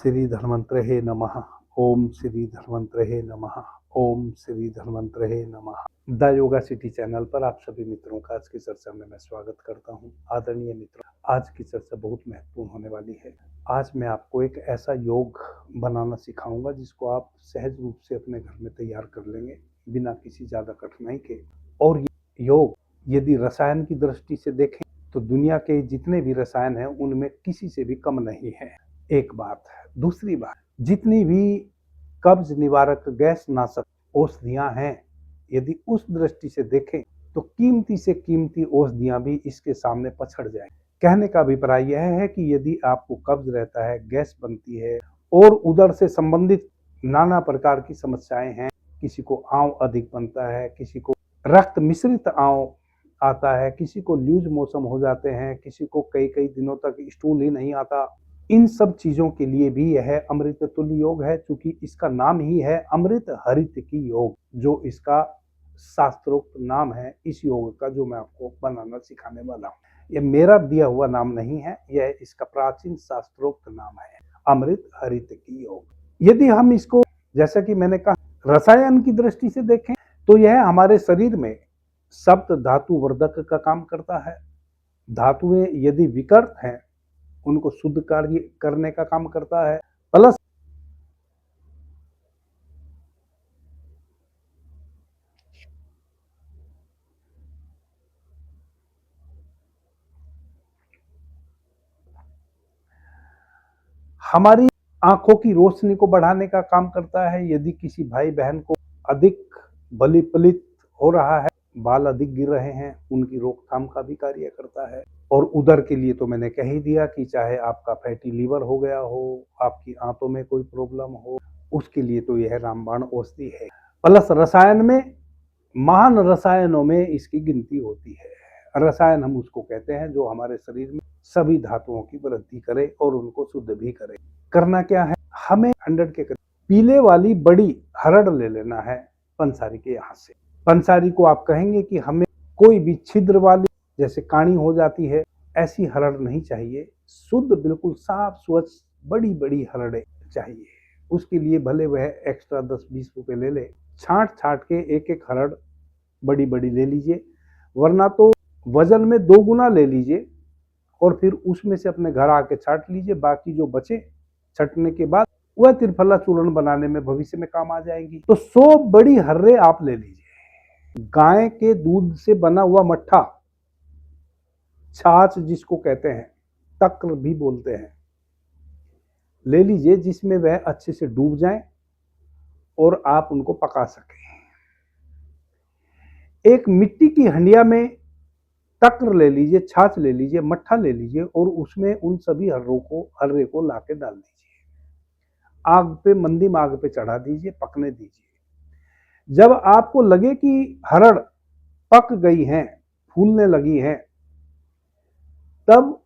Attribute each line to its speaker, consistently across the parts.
Speaker 1: श्री धन्वंतरे नमः। ओम श्री धन्वंतरे नमः। ओम श्री धन्वंतरे नमः। द योगा सिटी चैनल पर आप सभी मित्रों का आज की चर्चा में मैं स्वागत करता हूं। आदरणीय मित्रों, आज की चर्चा बहुत महत्वपूर्ण होने वाली है। आज मैं आपको एक ऐसा योग बनाना सिखाऊंगा जिसको आप सहज रूप से अपने घर में तैयार कर लेंगे बिना किसी ज्यादा कठिनाई के। और ये योग यदि रसायन की दृष्टि से देखें तो दुनिया के जितने भी रसायन हैं उनमें किसी से भी कम नहीं है। एक बात है। दूसरी बात, जितनी भी कब्ज निवारक गैस नाशक औषधियां हैं, यदि उस दृष्टि से देखें तो कीमती से कीमती औषधियां भी इसके सामने पछड़ जाएं। कहने का अभिप्राय यह है कि यदि आपको कब्ज रहता है, गैस बनती है और उदर से संबंधित नाना प्रकार की समस्याएं हैं, किसी को आंव अधिक बनता है, किसी को रक्त मिश्रित आंव आता है, किसी को लूज मोशन हो जाते हैं, किसी को कई कई दिनों तक स्टूल ही नहीं आता, इन सब चीजों के लिए भी यह अमृत तुल्य योग है। चूंकि इसका नाम ही है अमृत हरित की योग, जो इसका शास्त्रोक्त नाम है इस योग का, जो मैं आपको बनाना सिखाने वाला हूँ। यह मेरा दिया हुआ नाम नहीं है, यह इसका प्राचीन शास्त्रोक्त नाम है, अमृत हरित की योग। यदि हम इसको, जैसा कि मैंने कहा, रसायन की दृष्टि से देखें तो यह हमारे शरीर में सप्त धातु वर्धक का काम करता है। धातुएं यदि विकृत हैं उनको शुद्ध कार्य करने का काम करता है। प्लस हमारी आंखों की रोशनी को बढ़ाने का काम करता है। यदि किसी भाई बहन को अधिक बलि पलित हो रहा है, बाल अधिक गिर रहे हैं, उनकी रोकथाम का भी कार्य करता है। और उदर के लिए तो मैंने कह ही दिया कि चाहे आपका फैटी लीवर हो गया हो, आपकी आंतों में कोई प्रॉब्लम हो, उसके लिए तो यह रामबाण औषधि है। प्लस रसायन में, महान रसायनों में इसकी गिनती होती है। रसायन हम उसको कहते हैं जो हमारे शरीर में सभी धातुओं की वृद्धि करे और उनको शुद्ध भी करे। करना क्या है, हमें 100 के करीब पीले वाली बड़ी हरड़ ले लेना है पंसारी के यहाँ से। पंसारी को आप कहेंगे कि हमें कोई भी छिद्र वाली, जैसे काणी हो जाती है, ऐसी हरड़ नहीं चाहिए। शुद्ध बिल्कुल साफ स्वच्छ बड़ी बड़ी हरड़े चाहिए। उसके लिए भले वह एक्स्ट्रा 10-20 रुपए ले ले, छांट छांट के एक एक हरड़ बड़ी बड़ी ले लीजिए, वरना तो वजन में 2 गुना ले लीजिए और फिर उसमें से अपने घर आके छाट लीजिए। बाकी जो बचे छटने के बाद वह त्रिफला चूर्ण बनाने में भविष्य में काम आ जाएंगी। तो 100 बड़ी हर्रे आप ले लीजिए। गाय के दूध से बना हुआ मट्ठा, छाछ जिसको कहते हैं, तक्र भी बोलते हैं, ले लीजिए, जिसमें वह अच्छे से डूब जाए और आप उनको पका सकें। एक मिट्टी की हंडिया में तक्र ले लीजिए, छाछ ले लीजिए, मट्ठा ले लीजिए और उसमें उन सभी हर्रे को लाके डाल दीजिए। आग पे, मंदिम आग पे चढ़ा दीजिए, पकने दीजिए। जब आपको लगे कि हरड़ पक गई हैं, फूलने लगी हैं, तब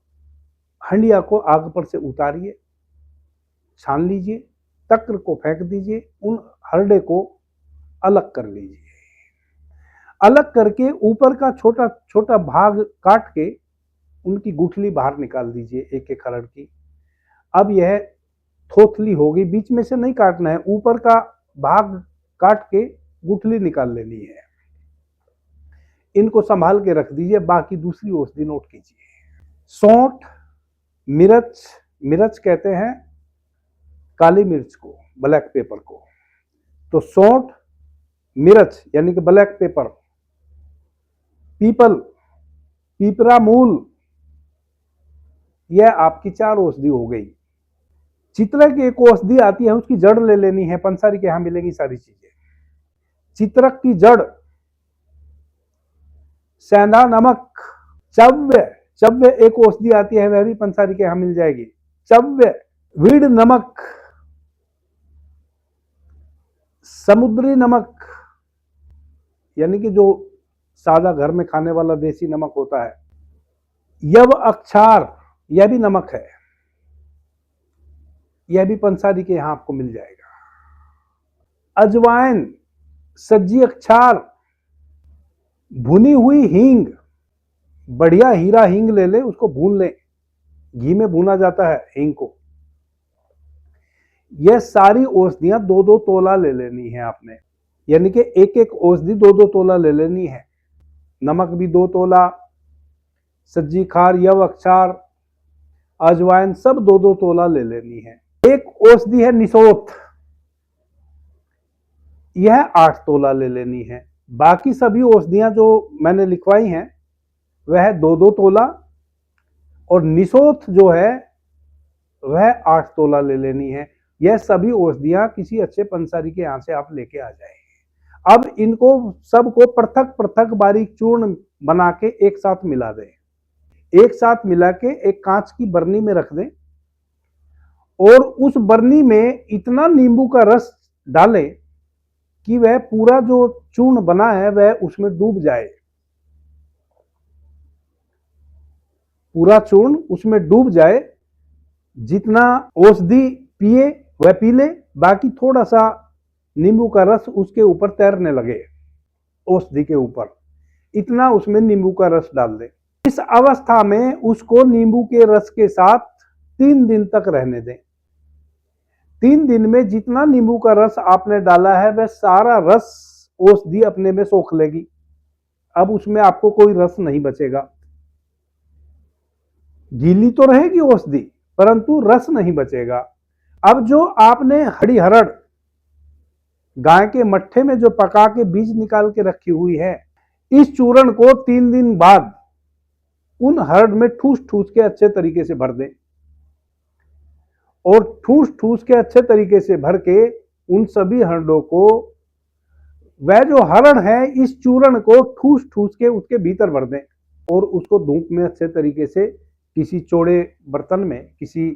Speaker 1: हंडिया को आग पर से उतारिए, छान लीजिए, तक्र को फेंक दीजिए, उन हरड़े को अलग कर लीजिए। अलग करके ऊपर का छोटा छोटा भाग काट के उनकी गुठली बाहर निकाल दीजिए, एक एक हरड़ की। अब यह थोथली होगी, बीच में से नहीं काटना है, ऊपर का भाग काट के गुठली निकाल लेनी है। इनको संभाल के रख दीजिए। बाकी दूसरी औषधि नोट कीजिए। सौंठ, मिर्च, मिर्च कहते हैं काली मिर्च को, ब्लैक पेपर को, तो सौंठ, मिर्च यानी कि ब्लैक पेपर, पीपल, पीपरा मूल, यह आपकी 4 औषधि हो गई। चित्रक की एक औषधि आती है, उसकी जड़ ले लेनी है। पंसारी के यहां मिलेगी सारी चीजें। चित्रक की जड़, सेंधा नमक, चव्य, चव्य एक औषधि आती है, वह भी पंसारी के यहां मिल जाएगी। चव्य, वीड नमक, समुद्री नमक यानी कि जो सादा घर में खाने वाला देसी नमक होता है, यव अक्षार, यह भी नमक है, यह भी पंसारी के यहां आपको मिल जाएगा। अजवाइन, सज्जी अक्षार, भुनी हुई हींग, बढ़िया हीरा हींग ले ले, उसको भून ले, घी में भूना जाता है हींग को। यह सारी औषधियां 2-2 तोला ले लेनी है आपने, यानी कि एक एक औषधि 2-2 तोला ले लेनी है। नमक भी 2 तोला, सज्जी खार, यव अक्षार, अजवाइन सब 2-2 तोला ले लेनी है। एक औषधि है निसोथ, यह 8 तोला ले लेनी है। बाकी सभी औषधियां जो मैंने लिखवाई हैं वह 2-2 तोला, और निसोथ जो है वह 8 तोला ले लेनी है। यह सभी औषधियां किसी अच्छे पंसारी के यहां से आप लेके आ जाएंगे। अब इनको सबको पृथक पृथक बारीक चूर्ण बना के एक साथ मिला दें। एक साथ मिला के एक कांच की बरनी में रख दें, और उस बरनी में इतना नींबू का रस डालें कि वह पूरा जो चूर्ण बना है वह उसमें डूब जाए। पूरा चूर्ण उसमें डूब जाए। जितना औषधि पिए वह पी ले, बाकी थोड़ा सा नींबू का रस उसके ऊपर तैरने लगे, औषधि के ऊपर, इतना उसमें नींबू का रस डाल दे। इस अवस्था में उसको नींबू के रस के साथ 3 दिन तक रहने दें। 3 दिन में जितना नींबू का रस आपने डाला है वह सारा रस औषधि अपने में सोख लेगी। अब उसमें आपको कोई रस नहीं बचेगा। गीली तो रहेगी औषधि, परंतु रस नहीं बचेगा। अब जो आपने हरी हरड़ गाय के मट्ठे में जो पका के बीज निकाल के रखी हुई है, इस चूर्ण को 3 दिन बाद उन हरड़ में ठूस ठूस के अच्छे तरीके से भर दें, और ठूस ठूस के अच्छे तरीके से भर के उन सभी हरड़ों को, वह जो हरड़ है इस चूर्ण को ठूस ठूस के उसके भीतर भर दें, और उसको धूप में अच्छे तरीके से किसी चौड़े बर्तन में, किसी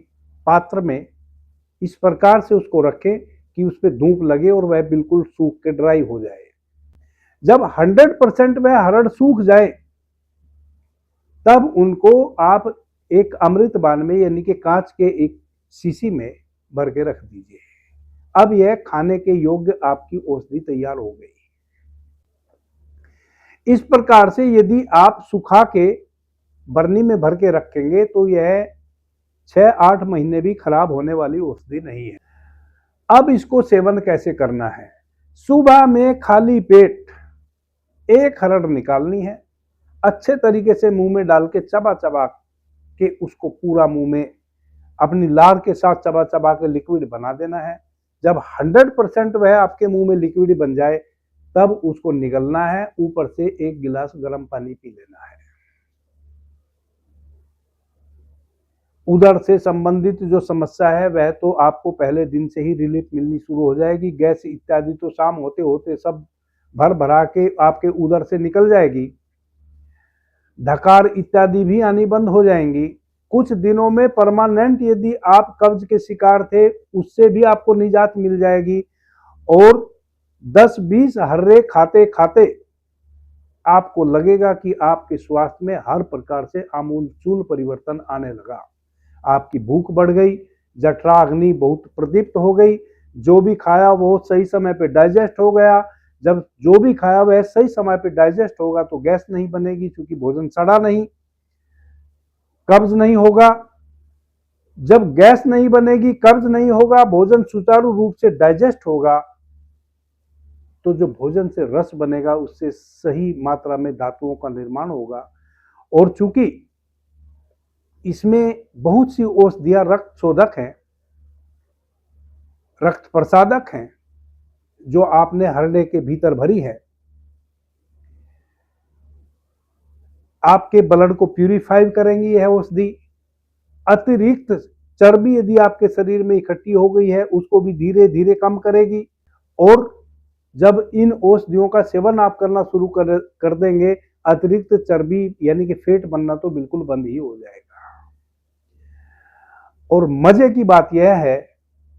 Speaker 1: पात्र में इस प्रकार से उसको रखें कि उस पर धूप लगे और वह बिल्कुल सूख के ड्राई हो जाए। जब 100% वह हरड़ सूख जाए तब उनको आप एक अमृत बान में, यानी कि कांच के एक शीशी में भर के रख दीजिए। अब यह खाने के योग्य आपकी औषधि तैयार हो गई। इस प्रकार से यदि आप सुखा के बरनी में भर के रखेंगे तो यह 6-8 महीने भी खराब होने वाली औषधि नहीं है। अब इसको सेवन कैसे करना है? सुबह में खाली पेट एक हरड़ निकालनी है, अच्छे तरीके से मुंह में डाल के चबा चबा के उसको पूरा मुंह में अपनी लार के साथ चबा चबा के लिक्विड बना देना है। जब 100% वह आपके मुंह में लिक्विड बन जाए तब उसको निगलना है, ऊपर से 1 गिलास गर्म पानी पी लेना है। उदर से संबंधित जो समस्या है वह तो आपको पहले दिन से ही रिलीफ मिलनी शुरू हो जाएगी। गैस इत्यादि तो शाम होते होते सब भर भरा के आपके उदर से निकल जाएगी। धकार इत्यादि भी आनी बंद हो जाएंगी। कुछ दिनों में परमानेंट यदि आप कब्ज के शिकार थे उससे भी आपको निजात मिल जाएगी, और 10-20 हर्रे खाते खाते आपको लगेगा कि आपके स्वास्थ्य में हर प्रकार से आमूलचूल परिवर्तन आने लगा। आपकी भूख बढ़ गई, जठरा अग्नि बहुत प्रदीप्त हो गई, जो भी खाया वो सही समय पे डाइजेस्ट हो गया। जब जो भी खाया वह सही समय पे डाइजेस्ट होगा तो गैस नहीं बनेगी, क्योंकि भोजन सड़ा नहीं, कब्ज नहीं होगा। जब गैस नहीं बनेगी, कब्ज नहीं होगा, भोजन सुचारू रूप से डाइजेस्ट होगा, तो जो भोजन से रस बनेगा उससे सही मात्रा में धातुओं का निर्माण होगा। और चूंकि इसमें बहुत सी औषधियां रक्त शोधक हैं, रक्त प्रसादक हैं, जो आपने हरड़े के भीतर भरी है, आपके ब्लड को प्यूरिफाई करेंगी यह औषधि। अतिरिक्त चर्बी यदि आपके शरीर में इकट्ठी हो गई है उसको भी धीरे धीरे कम करेगी। और जब इन औषधियों का सेवन आप करना शुरू कर देंगे, अतिरिक्त चर्बी यानी कि फैट बनना तो बिल्कुल बंद ही हो जाएगा। और मजे की बात यह है,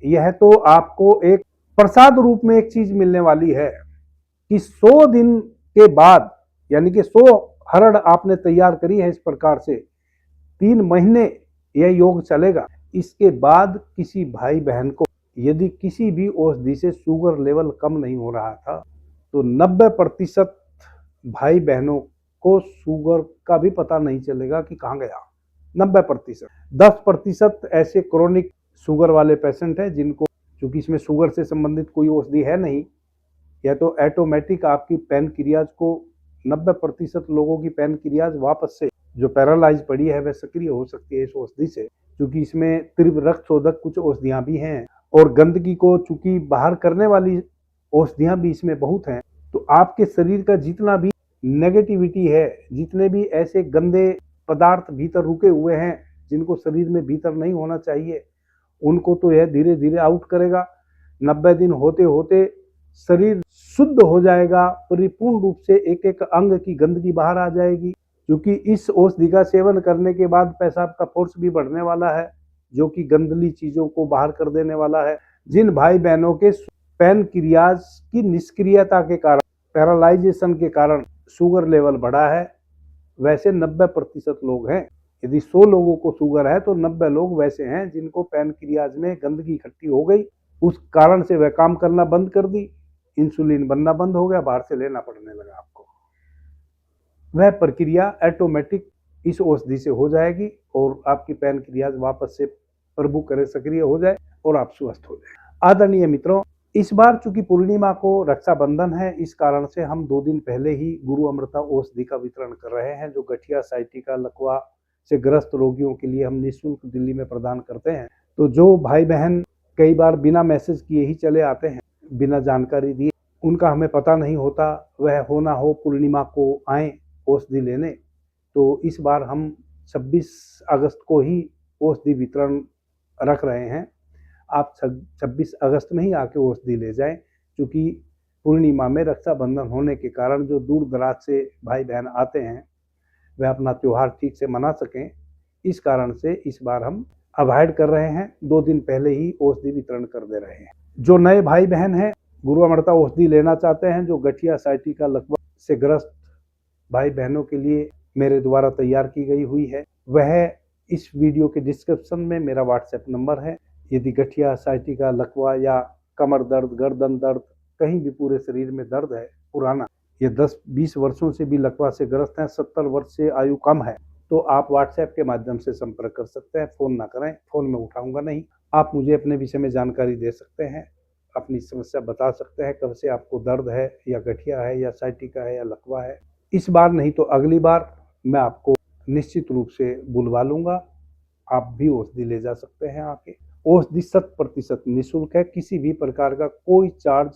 Speaker 1: यह तो आपको एक प्रसाद रूप में एक चीज मिलने वाली है कि 100 दिन के बाद, यानी कि 100 हरड़ आपने तैयार करी है इस प्रकार से, 3 महीने यह योग चलेगा। इसके बाद किसी भाई बहन को यदि किसी भी औषधि से शुगर लेवल कम नहीं हो रहा था तो 90% भाई बहनों को शुगर का भी पता नहीं चलेगा कि कहाँ गया। 90%। 10% ऐसे क्रोनिक शुगर वाले पेशेंट हैं जिनको क्योंकि इसमें शुगर से संबंधित कोई औषधि है नहीं, या तो ऑटोमेटिक आपकी पैनक्रियाज को 90% लोगों की पैनक्रियाज वापस से जो पैरालाइज पड़ी है वह सक्रिय हो सकती है इस औषधि से, क्योंकि इसमें तीव्र रक्त शोधक कुछ औषधियां भी हैं और गंदगी को चूंकि बाहर करने वाली औषधियां भी इसमें बहुत हैं। तो आपके शरीर का जितना भी नेगेटिविटी है, जितने भी ऐसे गंदे पदार्थ भीतर रुके हुए हैं जिनको शरीर में भीतर नहीं होना चाहिए, उनको तो यह धीरे धीरे आउट करेगा। 90 दिन होते होते शरीर शुद्ध हो जाएगा, परिपूर्ण रूप से एक एक अंग की गंदगी बाहर आ जाएगी, क्योंकि इस औषधि का सेवन करने के बाद पेशाब का फोर्स भी बढ़ने वाला है, जो कि गंदली चीजों को बाहर कर देने वाला है। जिन भाई बहनों के पैनक्रियाज की निष्क्रियता के कारण, पैरालाइजेशन के कारण शुगर लेवल बढ़ा है, वैसे 90% लोग हैं। यदि 100 लोगों को शुगर है तो 90 लोग वैसे हैं जिनको पैनक्रियाज में गंदगी इकट्ठी हो गई, उस कारण से वह काम करना बंद कर दी, इंसुलिन बनना बंद हो गया, बाहर से लेना पड़ने लगा आपको। वह प्रक्रिया ऑटोमेटिक इस औषधि से हो जाएगी और आपकी पैनक्रियाज वापस से प्रभु करे सक्रिय हो जाए और आप स्वस्थ हो जाए। आदरणीय मित्रों, इस बार चूंकि पूर्णिमा को रक्षाबंधन है, इस कारण से हम 2 दिन पहले ही गुरु अमृता औषधि का वितरण कर रहे हैं, जो गठिया, साइटिका, लकवा से ग्रस्त रोगियों के लिए हम निःशुल्क दिल्ली में प्रदान करते हैं। तो जो भाई बहन कई बार बिना मैसेज किए ही चले आते हैं, बिना जानकारी दिए, उनका हमें पता नहीं होता, वह हो ना हो पूर्णिमा को आए औषधि लेने, तो इस बार हम 26 अगस्त को ही औषधि वितरण रख रहे हैं। आप 26 अगस्त में ही आके औषधि ले जाएं, क्योंकि पूर्णिमा में रक्षाबंधन होने के कारण जो दूर दराज से भाई बहन आते हैं वह अपना त्योहार ठीक से मना सकें। इस कारण से इस बार हम अवॉइड कर रहे हैं, 2 दिन पहले ही औषधि वितरण कर दे रहे हैं। जो नए भाई बहन हैं, गुरु अमृता औषधि लेना चाहते हैं, जो गठिया, साइटिका, लकवा से ग्रस्त भाई बहनों के लिए मेरे द्वारा तैयार की गई हुई है, वह इस वीडियो के डिस्क्रिप्शन में मेरा व्हाट्सएप नंबर है। यदि गठिया, साइटिका, लकवा या कमर दर्द, गर्दन दर्द, कहीं भी पूरे शरीर में दर्द है पुराना, ये 10-20 वर्षों से भी लकवा से ग्रस्त हैं, 70 वर्ष से आयु कम है, तो आप व्हाट्सएप के माध्यम से संपर्क कर सकते हैं। फोन ना करें, फोन में उठाऊंगा नहीं। आप मुझे अपने विषय में जानकारी दे सकते हैं, अपनी समस्या बता सकते हैं, कब से आपको दर्द है, या गठिया है, या साइटिका है, या लकवा है। इस बार नहीं तो अगली बार मैं आपको निश्चित रूप से बुलवा लूंगा, आप भी औषधि ले जा सकते हैं आके। औषधि 100% निःशुल्क है, किसी भी प्रकार का कोई चार्ज,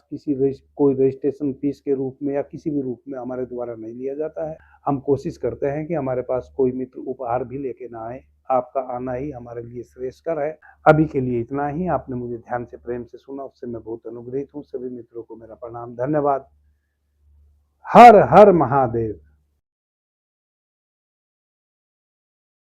Speaker 1: कोई रजिस्ट्रेशन फीस के रूप में या किसी भी रूप में हमारे द्वारा नहीं लिया जाता है। हम कोशिश करते हैं कि हमारे पास कोई मित्र उपहार भी लेके ना आए, आपका आना ही हमारे लिए श्रेयस्कर है। अभी के लिए इतना ही। आपने मुझे ध्यान से, प्रेम से सुना, उससे मैं बहुत अनुग्रहित हूँ। सभी मित्रों को मेरा प्रणाम, धन्यवाद। हर हर महादेव।